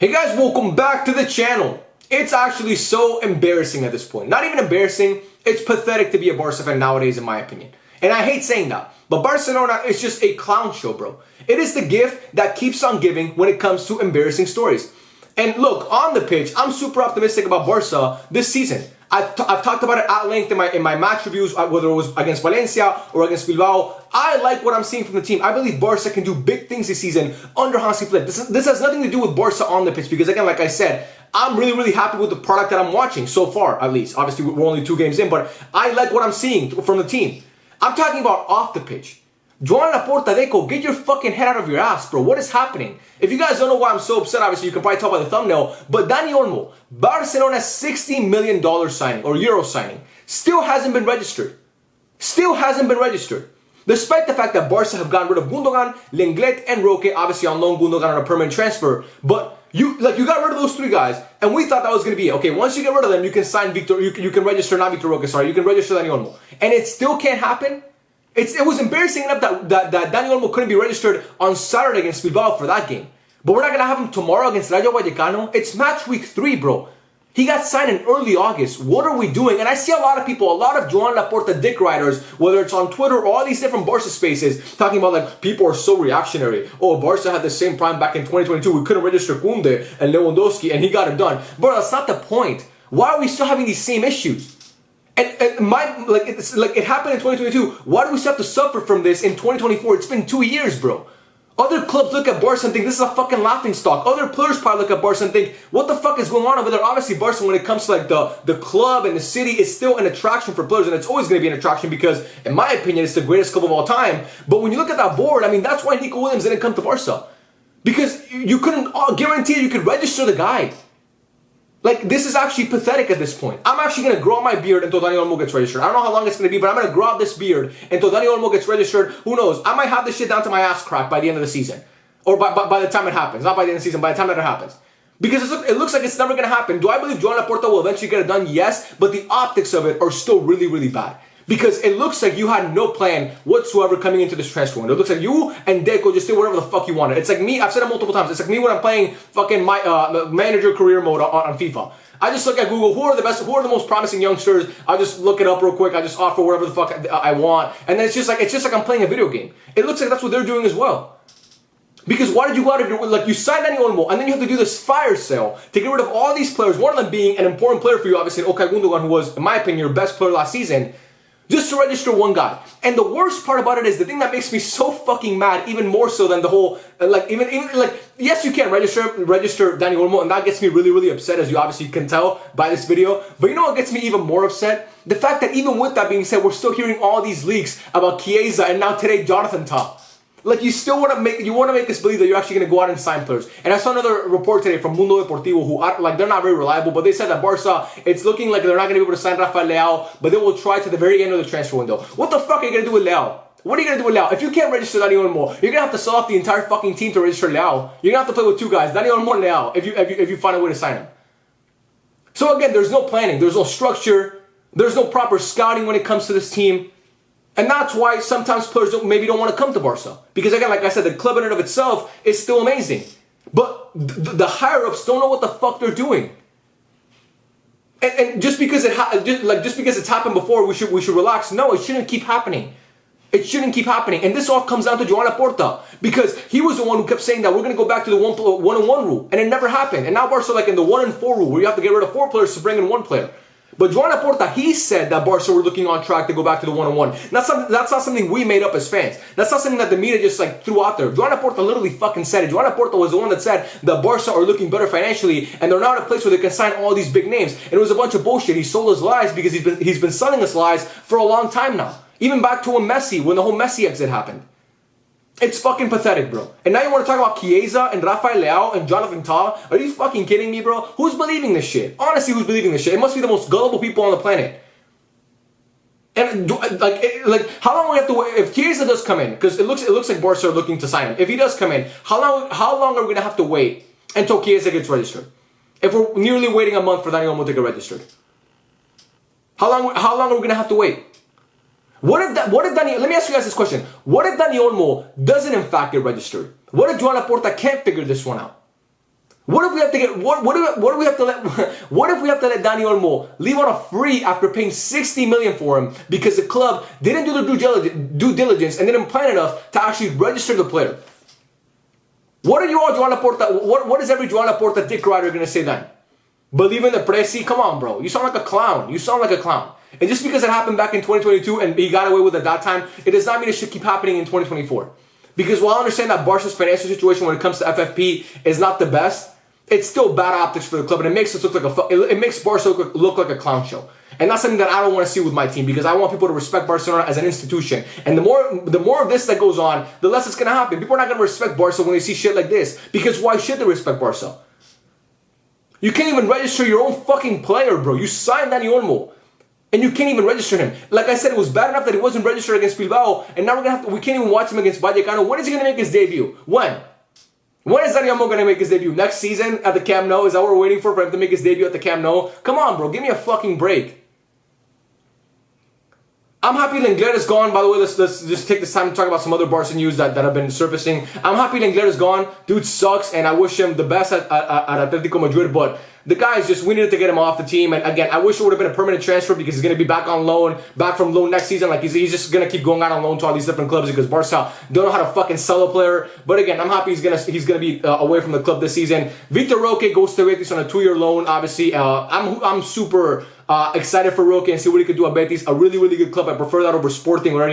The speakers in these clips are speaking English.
Hey guys, welcome back to the channel. It's actually so embarrassing at this point. Not even embarrassing, it's pathetic to be a Barca fan nowadays in my opinion. And I hate saying that, but Barcelona is just a clown show, bro. It is the gift that keeps on giving when it comes to embarrassing stories. And look, on the pitch, I'm super optimistic about Barca this season. I've talked about it at length in my match reviews, whether it was against Valencia or against Bilbao. I like what I'm seeing from the team. I believe Barca can do big things this season under Hansi Flick. This has nothing to do with Barca on the pitch because, again, like I said, I'm really happy with the product that I'm watching so far, at least. Obviously, we're only 2 games in, but I like what I'm seeing from the team. I'm talking about off the pitch. Joan Laporta, Deco, get your fucking head out of your ass, bro. What is happening? If you guys don't know why I'm so upset, obviously you can probably tell by the thumbnail, but Dani Olmo, Barcelona's $60 million signing, or Euro signing, still hasn't been registered. Still hasn't been registered. Despite the fact that Barca have gotten rid of Gundogan, Lenglet, and Roque, obviously on loan, Gundogan on a permanent transfer, but you got rid of those 3 guys, and we thought that was going to be it. Okay, once you get rid of them, you can sign Victor, you can register, not Victor Roque, sorry, you can register Dani Olmo. And it still can't happen? It was embarrassing enough that Dani Olmo couldn't be registered on Saturday against Bilbao for that game. But we're not going to have him tomorrow against Rayo Vallecano. It's match week 3, bro. He got signed in early August. What are we doing? And I see a lot of people, a lot of Joan Laporta dick riders, whether it's on Twitter or all these different Barca spaces, talking about like people are so reactionary. Oh, Barca had the same prime back in 2022. We couldn't register Koundé and Lewandowski and he got it done. Bro, that's not the point. Why are we still having these same issues? And it happened in 2022. Why do we still have to suffer from this in 2024? It's been 2 years, bro. Other clubs look at Barca and think this is a fucking laughing stock. Other players probably look at Barca and think, what the fuck is going on over there? Obviously, Barca, when it comes to like the club and the city, is still an attraction for players, and it's always going to be an attraction because, in my opinion, it's the greatest club of all time. But when you look at that board, I mean, that's why Nico Williams didn't come to Barca. Because you couldn't guarantee you could register the guy. Like, this is actually pathetic at this point. I'm actually going to grow out my beard until Dani Olmo gets registered. I don't know how long it's going to be, but I'm going to grow out this beard until Dani Olmo gets registered. Who knows? I might have this shit down to my ass crack by the end of the season. Or by the time it happens. Not by the end of the season, by the time that it happens. Because it looks like it's never going to happen. Do I believe Joan Laporta will eventually get it done? Yes. But the optics of it are still really bad. Because it looks like you had no plan whatsoever coming into this transfer window. It looks like you and Deco just did whatever the fuck you wanted. It's like me, I've said it multiple times, it's like me when I'm playing fucking my manager career mode on FIFA. I just look at Google, who are the most promising youngsters? I just look it up real quick, I just offer whatever the fuck I want. And then it's just like I'm playing a video game. It looks like that's what they're doing as well. Because why did you go out of your way? Like, you signed Dani Olmo, and then you have to do this fire sale to get rid of all these players, one of them being an important player for you, obviously, Okay Gundogan, who was, in my opinion, your best player last season, just to register one guy. And the worst part about it is, the thing that makes me so fucking mad, even more so than the whole, yes, you can register Dani Olmo, and that gets me really upset, as you obviously can tell by this video. But you know what gets me even more upset? The fact that even with that being said, we're still hearing all these leaks about Chiesa and now today Jonathan Tah. Like, you still want to make us believe that you're actually going to go out and sign players. And I saw another report today from Mundo Deportivo who, they're not very reliable, but they said that Barca, it's looking like they're not going to be able to sign Rafael Leao, but they will try to the very end of the transfer window. What the fuck are you going to do with Leao? What are you going to do with Leao? If you can't register Dani Olmo, you're going to have to sell off the entire fucking team to register Leao. You're going to have to play with 2 guys, Dani Olmo and Leao, if you find a way to sign him. So again, there's no planning, there's no structure, there's no proper scouting when it comes to this team. And that's why sometimes players maybe don't want to come to Barca. Because again, like I said, the club in and of itself is still amazing. But the higher-ups don't know what the fuck they're doing. And just because it's happened before, we should relax. No, it shouldn't keep happening. It shouldn't keep happening. And this all comes down to Joan Laporta. Because he was the one who kept saying that we're going to go back to the 1-on-1 rule. And it never happened. And now Barca in the 1-and-4 rule, where you have to get rid of 4 players to bring in 1 player. But Joan Laporta, he said that Barca were looking on track to go back to the 1-on-1. That's not something we made up as fans. That's not something that the media just threw out there. Joan Laporta literally fucking said it. Joan Laporta was the one that said that Barca are looking better financially and they're now at a place where they can sign all these big names. And it was a bunch of bullshit. He sold us lies because he's been selling us lies for a long time now. Even back to when the whole Messi exit happened. It's fucking pathetic, bro. And now you want to talk about Chiesa and Rafael Leao and Jonathan Tah? Are you fucking kidding me, bro? Who's believing this shit? Honestly, who's believing this shit? It must be the most gullible people on the planet. And how long do we have to wait? If Chiesa does come in, because it looks like Barca are looking to sign him. If he does come in, how long are we gonna have to wait until Chiesa gets registered? If we're nearly waiting a month for Dani Olmo to get registered, how long are we gonna have to wait? Let me ask you guys this question. What if Dani Olmo doesn't in fact get registered? What if Joan Laporta can't figure this one out? What if we have to get what if we have to let what if we have to let Dani Olmo leave on a free after paying 60 million for him because the club didn't do the due diligence and didn't plan enough to actually register the player? What are you all Joan Laporta? What is every Joan Laporta dick rider gonna say then? Believe in the Presi? Come on, bro. You sound like a clown. You sound like a clown. And just because it happened back in 2022 and he got away with it that time, it does not mean it should keep happening in 2024. Because while I understand that Barca's financial situation when it comes to FFP is not the best, it's still bad optics for the club, and it makes us look like it makes Barca look like a clown show. And that's something that I don't want to see with my team, because I want people to respect Barcelona as an institution. And the more of this that goes on, the less it's gonna happen. People are not gonna respect Barca when they see shit like this. Because why should they respect Barca? You can't even register your own fucking player, bro. You signed Dani Olmo, and you can't even register him. Like I said, it was bad enough that he wasn't registered against Bilbao, and now we can't even watch him against Vallecano. When is he gonna make his debut? When? When is Dani Olmo going to make his debut? Next season at the Camp Nou? Is that what we're waiting for him to make his debut at the Camp Nou? Come on, bro. Give me a fucking break. I'm happy Lenglet is gone. By the way, let's just take this time to talk about some other Barca news that have been surfacing. I'm happy Lenglet is gone. Dude sucks, and I wish him the best at Atletico Madrid, but the guys just, we needed to get him off the team. And again, I wish it would have been a permanent transfer, because he's going to be back on loan, back from loan next season. Like, he's just going to keep going out on loan to all these different clubs, because Barca don't know how to fucking sell a player. But again, I'm happy he's gonna be away from the club this season. Vitor Roque goes to Betis on a 2-year loan. Obviously, I'm super excited for Roque and see what he could do at Betis. A really, really good club. I prefer that over Sporting or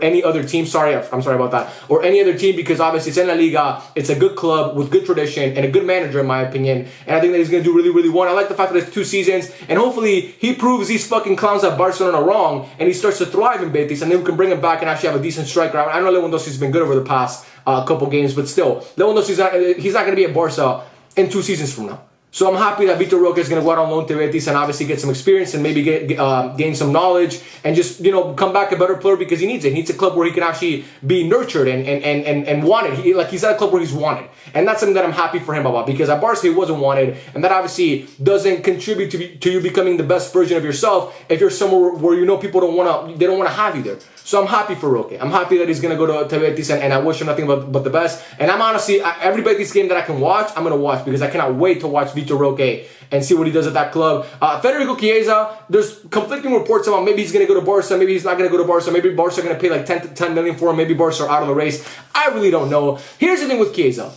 any other team. Sorry, I'm sorry about that. Or any other team, because obviously it's in La Liga. It's a good club with good tradition and a good manager, in my opinion. And I think that he's going to do really, really well. I like the fact that it's 2 seasons. And hopefully he proves these fucking clowns at Barcelona wrong, and he starts to thrive in Betis, and then we can bring him back and actually have a decent striker. I know Lewandowski's been good over the past couple games, but still, Lewandowski's he's not going to be at Barca in 2 seasons from now. So I'm happy that Vitor Roque is going to go out on loan to Betis and obviously get some experience and maybe gain some knowledge and just, you know, come back a better player, because he needs it. He needs a club where he can actually be nurtured and wanted. He's at a club where he's wanted. And that's something that I'm happy for him about, because at Barca he wasn't wanted, and that obviously doesn't contribute to you becoming the best version of yourself if you're somewhere where you know people don't want to have you there. So I'm happy for Roque. I'm happy that he's going to go to Betis, and I wish him nothing but the best. And I'm honestly, every Betis game that I can watch, I'm going to watch, because I cannot wait to watch Vitor Roque and see what he does at that club. Federico Chiesa, there's conflicting reports about maybe he's going to go to Barca, maybe he's not going to go to Barca, maybe Barca are going to pay like 10 million for him, maybe Barca are out of the race. I really don't know. Here's the thing with Chiesa.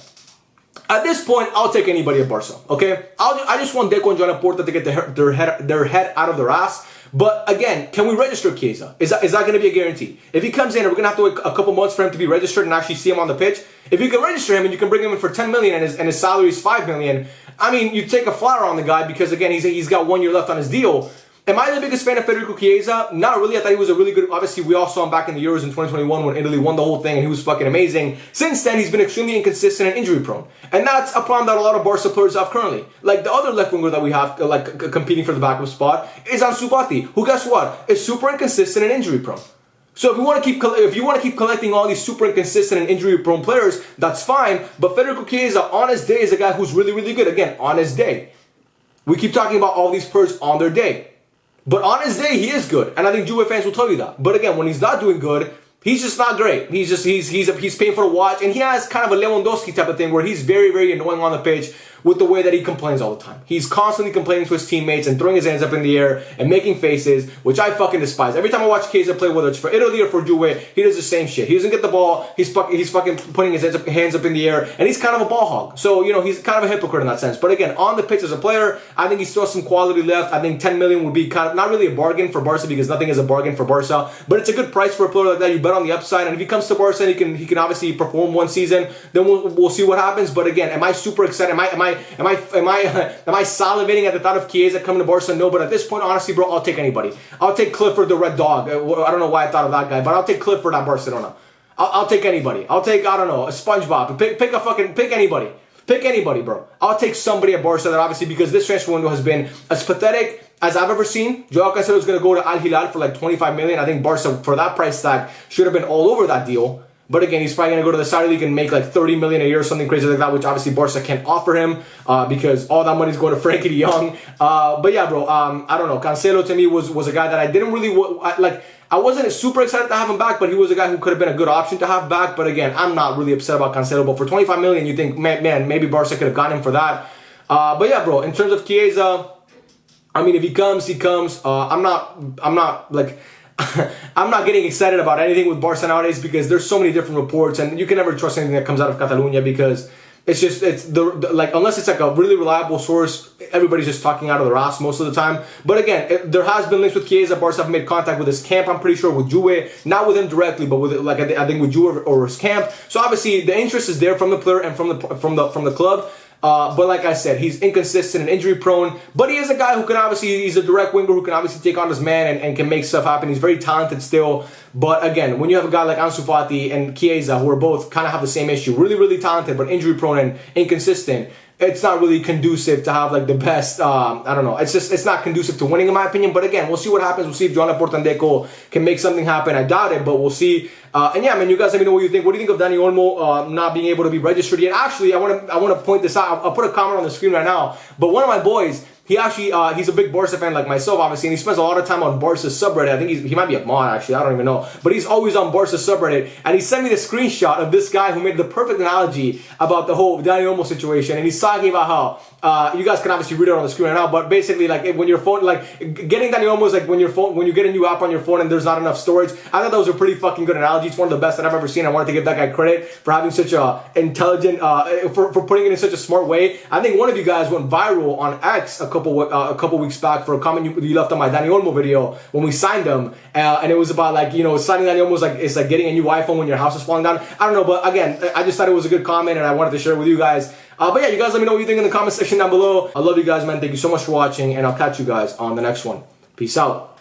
At this point, I'll take anybody at Barca, okay? I just want Deco and Joan Laporta to get their head out of their ass. But again, can we register Chiesa? Is that going to be a guarantee? If he comes in, we're going to have to wait a couple months for him to be registered and actually see him on the pitch. If you can register him and you can bring him in for 10 million and his salary is 5 million, I mean, you take a flower on the guy, because again, he's got 1 year left on his deal. Am I the biggest fan of Federico Chiesa? Not really. I thought he was a really good... Obviously, we all saw him back in the Euros in 2021 when Italy won the whole thing, and he was fucking amazing. Since then, he's been extremely inconsistent and injury-prone. And that's a problem that a lot of Barca players have currently. Like, the other left winger that we have, like, competing for the backup spot is Ansu Fati, who, guess what, is super inconsistent and injury-prone. So if you want to keep collecting all these super inconsistent and injury-prone players, that's fine. But Federico Chiesa, on his day, is a guy who's really, really good. Again, on his day. We keep talking about all these players on their day. But on his day, he is good, and I think Juve fans will tell you that. But again, when he's not doing good, he's just not great. He's painful to watch, and he has kind of a Lewandowski type of thing where he's very, very annoying on the pitch with the way that he complains all the time. He's constantly complaining to his teammates and throwing his hands up in the air and making faces, which I fucking despise. Every time I watch Chiesa play, whether it's for Italy or for Juve, he does the same shit. He doesn't get the ball, he's fucking putting his hands up in the air, and he's kind of a ball hog. So, you know, he's kind of a hypocrite in that sense. But again, on the pitch as a player, I think he still has some quality left. I think 10 million would be kind of, not really a bargain for Barca, because nothing is a bargain for Barca, but it's a good price for a player like that. You bet on the upside, and if he comes to Barca and he can obviously perform 1 season, then we'll see what happens. But again, am I super excited? Am I salivating at the thought of Chiesa coming to Barca? No, but at this point, honestly, bro, I'll take anybody. I'll take Clifford, the Red Dog. I don't know why I thought of that guy, but I'll take Clifford at Barcelona. I'll take anybody. I'll take, I don't know, a SpongeBob. Pick anybody. Pick anybody, bro. I'll take somebody at Barca that obviously, because this transfer window has been as pathetic as I've ever seen. Joao Cancelo is going to go to Al Hilal for like 25 million. I think Barca, for that price tag, should have been all over that deal. But again, he's probably going to go to the Saudi League and make like 30 million a year or something crazy like that, which obviously Barca can't offer him because all that money is going to Frankie de Jong. But yeah, bro, I don't know. Cancelo to me was a guy that I didn't really like. I wasn't super excited to have him back, but he was a guy who could have been a good option to have back. But again, I'm not really upset about Cancelo. But for 25 million, you think, man, maybe Barca could have gotten him for that. But yeah, bro, in terms of Chiesa, I mean, if he comes, he comes. I'm not like, I'm not getting excited about anything with Barca nowadays because there's so many different reports, and you can never trust anything that comes out of Catalonia because it's like, unless it's like a really reliable source, everybody's just talking out of their ass most of the time. But again, there has been links with Chiesa. Barca have made contact with his camp, I'm pretty sure, with Juve, not with him directly, but with, like, I think with Juve or his camp. So obviously the interest is there from the player and from the club. But like I said, he's inconsistent and injury prone. But he is a guy who can obviously, he's a direct winger who can obviously take on his man and can make stuff happen. He's very talented still. But again, when you have a guy like Ansu Fati and Chiesa, who are both kind of have the same issue, really, really talented, but injury prone and inconsistent, it's not really conducive to have like the best, I don't know, it's not conducive to winning in my opinion. But again, we'll see what happens. We'll see if Joan Laporta and Deco can make something happen. I doubt it, but we'll see. And yeah, man, you guys let me know what you think. What do you think of Dani Olmo not being able to be registered yet? Actually, I want to point this out. I'll put a comment on the screen right now. But one of my boys, he actually, he's a big Barca fan like myself, obviously, and he spends a lot of time on Barca subreddit. I think he might be a mod, actually. I don't even know. But he's always on Barca subreddit. And he sent me the screenshot of this guy who made the perfect analogy about the whole Dani Olmo situation. And he's talking about how, you guys can obviously read it on the screen right now, but basically, like, when your phone, like, getting Dani Olmo is like when you get a new app on your phone and there's not enough storage. I thought that was a pretty fucking good analogy. It's one of the best that I've ever seen. I wanted to give that guy credit for having such a intelligent, for putting it in such a smart way. I think one of you guys went viral on X a couple weeks back for a comment you left on my Dani Olmo video when we signed him, and it was about, like, you know, signing Dani Olmo was like, it's like getting a new iPhone when your house is falling down. I don't know, but again, I just thought it was a good comment and I wanted to share it with you guys. But yeah, you guys let me know what you think in the comment section down below. I love you guys, man. Thank you so much for watching, and I'll catch you guys on the next one. Peace out.